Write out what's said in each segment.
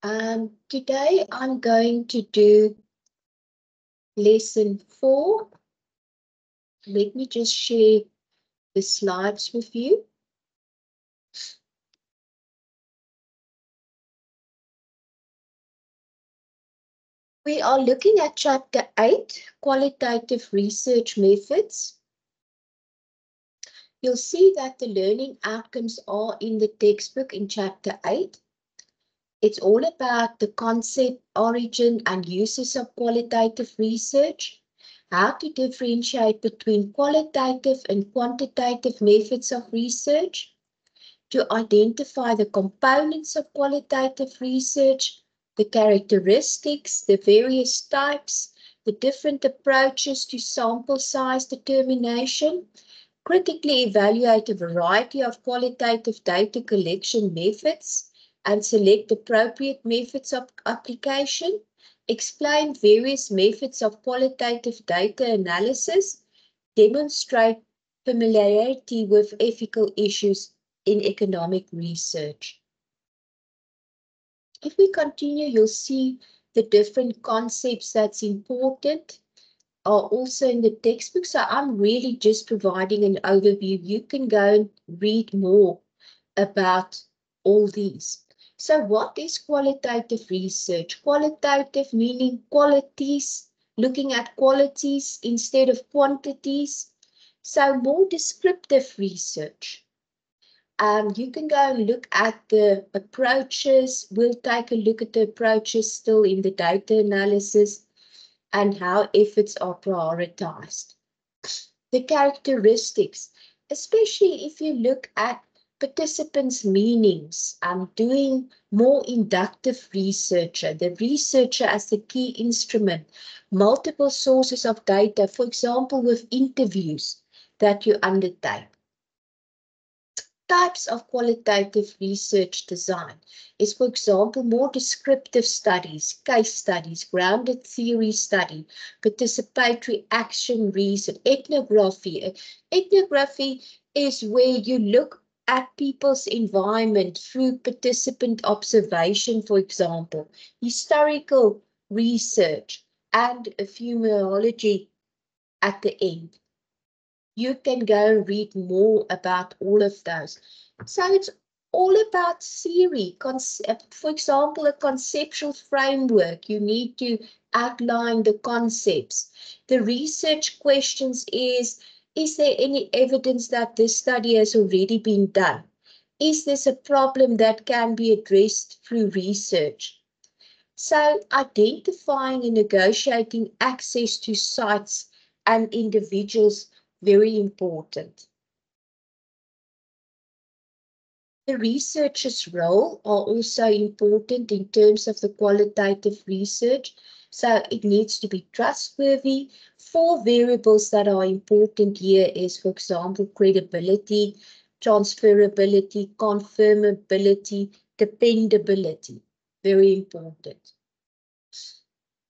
Today I'm going to do lesson 4. Let me just share the slides with you. We are looking at chapter 8, qualitative research methods. You'll see that the learning outcomes are in the textbook in chapter 8. It's all about the concept, origin, and uses of qualitative research, how to differentiate between qualitative and quantitative methods of research, to identify the components of qualitative research, the characteristics, the various types, the different approaches to sample size determination, critically evaluate a variety of qualitative data collection methods and select appropriate methods of application, explain various methods of qualitative data analysis, demonstrate familiarity with ethical issues in economic research. If we continue, you'll see the different concepts that's important are also in the textbook. So I'm really just providing an overview. You can go and read more about all these. So what is qualitative research? Qualitative meaning qualities, looking at qualities instead of quantities. So more descriptive research. You can go and look at the approaches. We'll take a look at the approaches still in the data analysis and how efforts are prioritized. The characteristics, especially if you look at participants' meanings, doing more inductive research, the researcher as the key instrument, multiple sources of data, for example, with interviews that you undertake. Types of qualitative research design is, for example, more descriptive studies, case studies, grounded theory study, participatory action research, ethnography. Ethnography is where you look at people's environment through participant observation, for example, historical research, and ephemerology at the end. You can go and read more about all of those. So it's all about theory, concept. For example, a conceptual framework, you need to outline the concepts. The research questions is there any evidence that this study has already been done? Is this a problem that can be addressed through research? So identifying and negotiating access to sites and individuals, very important. The researcher's role are also important in terms of the qualitative research. So it needs to be trustworthy. 4 variables that are important here is, for example, credibility, transferability, confirmability, dependability. Very important.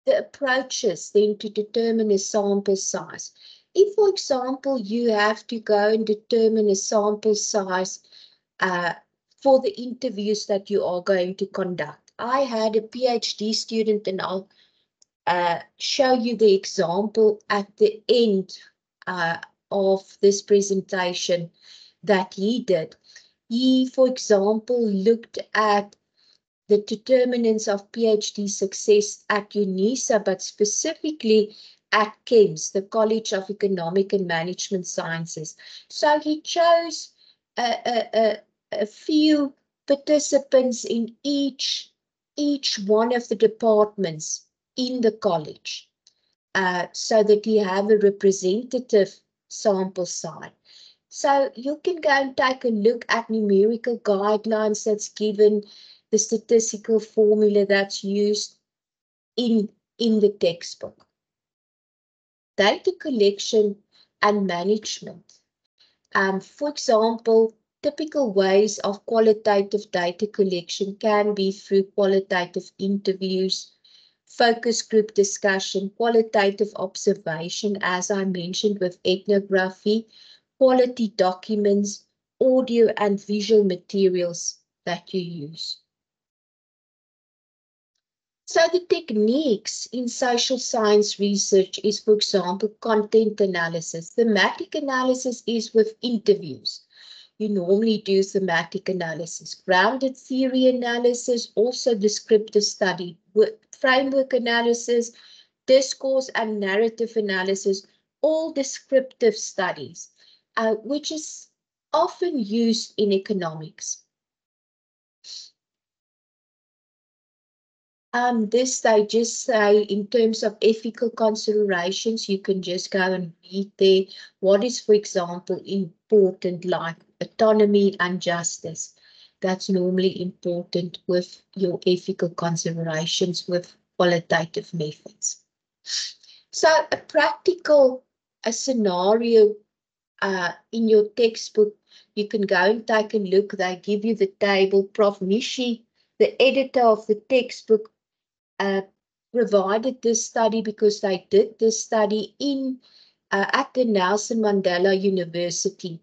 The approaches then to determine a sample size. If, for example, you have to go and determine a sample size for the interviews that you are going to conduct. I had a PhD student, and I'll show you the example at the end of this presentation that he did. He, for example, looked at the determinants of PhD success at UNISA, but specifically at KEMS, the College of Economic and Management Sciences. So he chose a few participants in each one of the departments in the college, so that you have a representative sample size. So you can go and take a look at numerical guidelines that's given, the statistical formula that's used in the textbook. Data collection and management. For example, typical ways of qualitative data collection can be through qualitative interviews, focus group discussion, qualitative observation, as I mentioned with ethnography, quality documents, audio and visual materials that you use. So the techniques in social science research is, for example, content analysis. Thematic analysis is with interviews. You normally do thematic analysis. Grounded theory analysis, also descriptive study. Framework analysis, discourse and narrative analysis, all descriptive studies, which is often used in economics. This they just say in terms of ethical considerations, you can just go and read there what is, for example, important, like autonomy and justice. That's normally important with your ethical considerations with qualitative methods. So a scenario in your textbook, you can go and take a look. They give you the table. Prof. Nishi, the editor of the textbook, provided this study because they did this study at the Nelson Mandela University.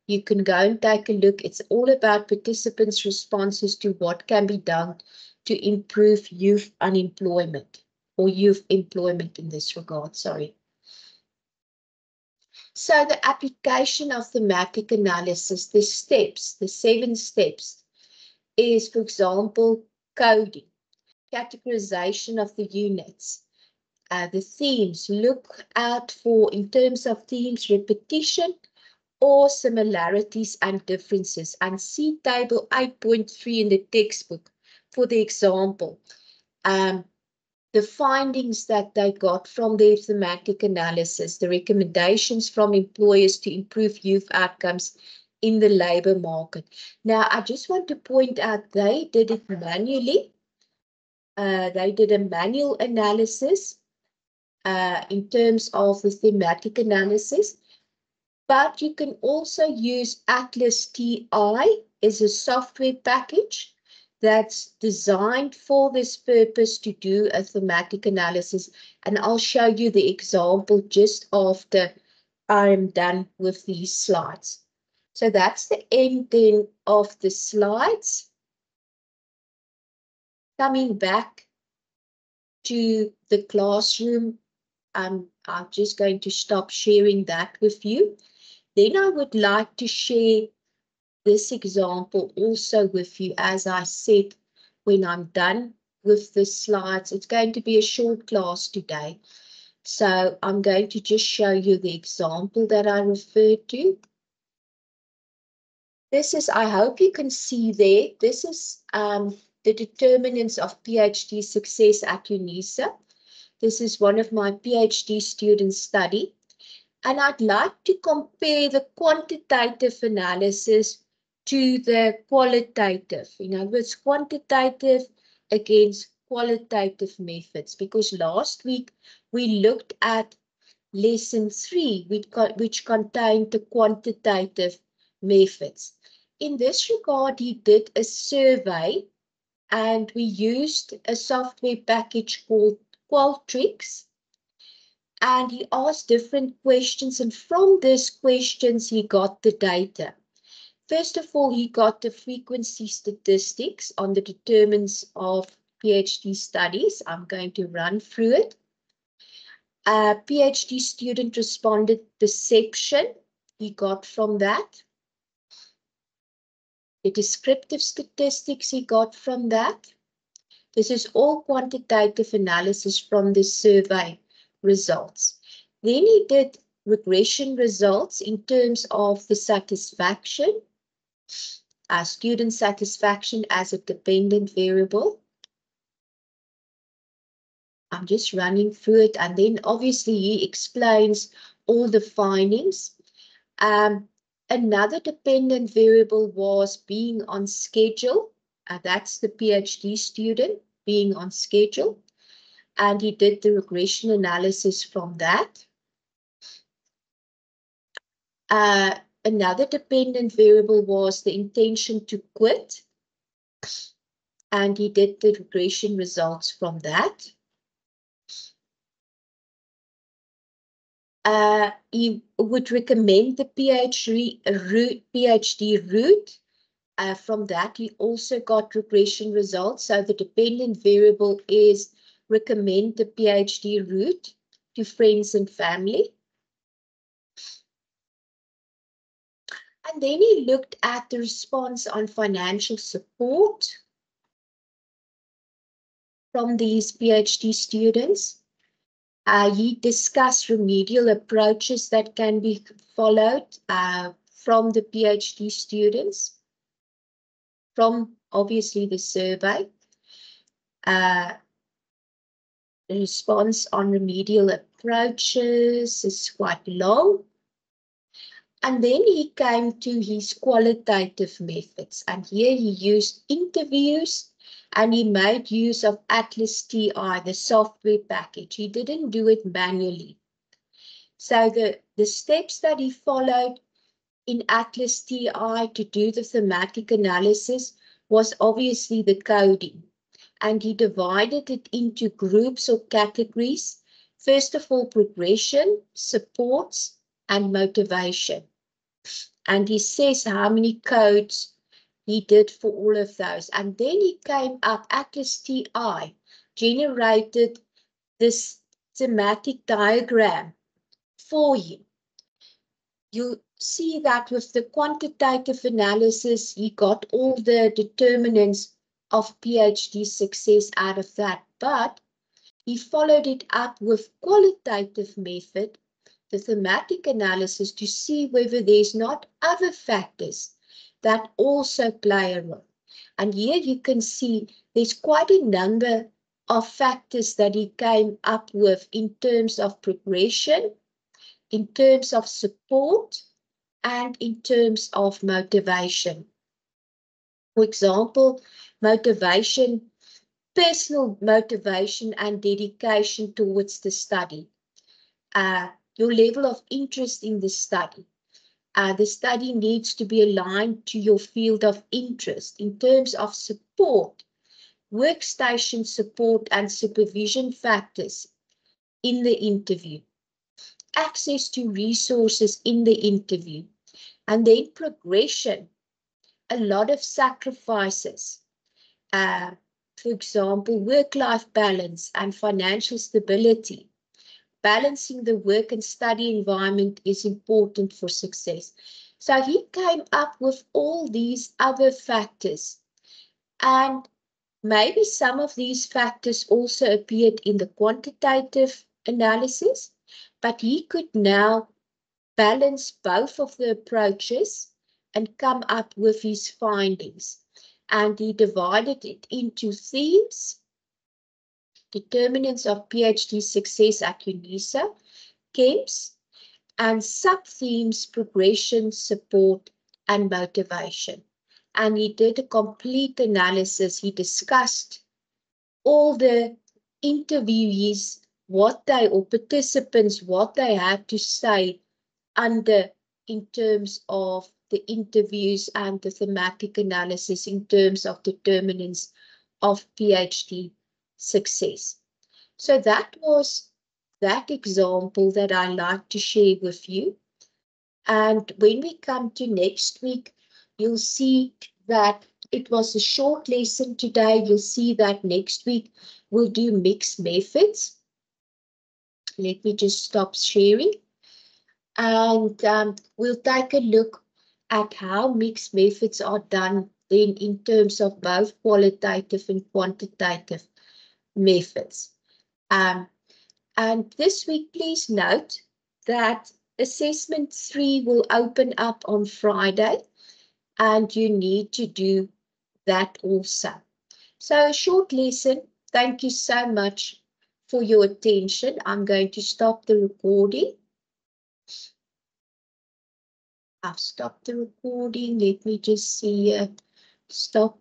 You can go and take a look. It's all about participants' responses to what can be done to improve youth unemployment or youth employment in this regard, sorry. So the application of thematic analysis, the 7 steps, is, for example, coding, categorization of the units, the themes. Look out for, in terms of themes, repetition or similarities and differences. And see table 8.3 in the textbook for the example. The findings that they got from their thematic analysis, the recommendations from employers to improve youth outcomes in the labor market. Now, I just want to point out they did it manually. They did a manual analysis in terms of the thematic analysis, but you can also use Atlas TI as a software package that's designed for this purpose to do a thematic analysis. And I'll show you the example just after I'm done with these slides. So that's the end then of the slides. Coming back to the classroom, I'm just going to stop sharing that with you. Then I would like to share this example also with you. As I said, when I'm done with the slides, it's going to be a short class today. So I'm going to just show you the example that I referred to. This is, I hope you can see there, this is the determinants of PhD success at UNISA. This is one of my PhD students' study. And I'd like to compare the quantitative analysis to the qualitative. In other words, quantitative against qualitative methods. Because last week we looked at lesson 3, which contained the quantitative methods. In this regard, he did a survey and we used a software package called Qualtrics. And he asked different questions, and from these questions, he got the data. First of all, he got the frequency statistics on the determinants of PhD studies. I'm going to run through it. A PhD student responded perception. He got from that. The descriptive statistics he got from that. This is all quantitative analysis from the survey results. Then he did regression results in terms of the satisfaction, student satisfaction as a dependent variable. I'm just running through it, and then obviously he explains all the findings. Another dependent variable was being on schedule. That's the PhD student being on schedule. And he did the regression analysis from that. Another dependent variable was the intention to quit. And he did the regression results from that. He would recommend the PhD route From that, he also got regression results. So the dependent variable is recommend the PhD route to friends and family. And then he looked at the response on financial support from these PhD students. He discussed remedial approaches that can be followed from the PhD students, from obviously the survey. The response on remedial approaches is quite long. And then he came to his qualitative methods. And here he used interviews and he made use of Atlas TI, the software package. He didn't do it manually. So the steps that he followed in Atlas TI to do the thematic analysis was obviously the coding. And he divided it into groups or categories. First of all, progression, supports, and motivation. And he says how many codes he did for all of those. And then he came up, Atlas TI generated this thematic diagram for you. You see that with the quantitative analysis, he got all the determinants of PhD success out of that. But he followed it up with qualitative method, the thematic analysis, to see whether there's not other factors that also play a role. And here you can see there's quite a number of factors that he came up with in terms of progression, in terms of support, and in terms of motivation. For example, motivation, personal motivation and dedication towards the study. Your level of interest in the study. The study needs to be aligned to your field of interest. In terms of support, workstation support and supervision factors in the interview, access to resources in the interview, and then progression, a lot of sacrifices. For example, work-life balance and financial stability. Balancing the work and study environment is important for success. So he came up with all these other factors, and maybe some of these factors also appeared in the quantitative analysis, but he could now balance both of the approaches and come up with his findings. And he divided it into themes, determinants of PhD success at UNISA, KEMS, and sub-themes, progression, support, and motivation. And he did a complete analysis. He discussed all the interviewees, or participants, what they had to say in terms of the interviews and the thematic analysis in terms of determinants of PhD success. So that was that example that I like to share with you. And when we come to next week, you'll see that it was a short lesson today. You'll see that next week we'll do mixed methods. Let me just stop sharing. And we'll take a look at how mixed methods are done then in terms of both qualitative and quantitative methods. And this week, please note that assessment 3 will open up on Friday, and you need to do that also. So a short lesson. Thank you so much for your attention. I'm going to stop the recording. I've stopped the recording. Let me just see. Stop.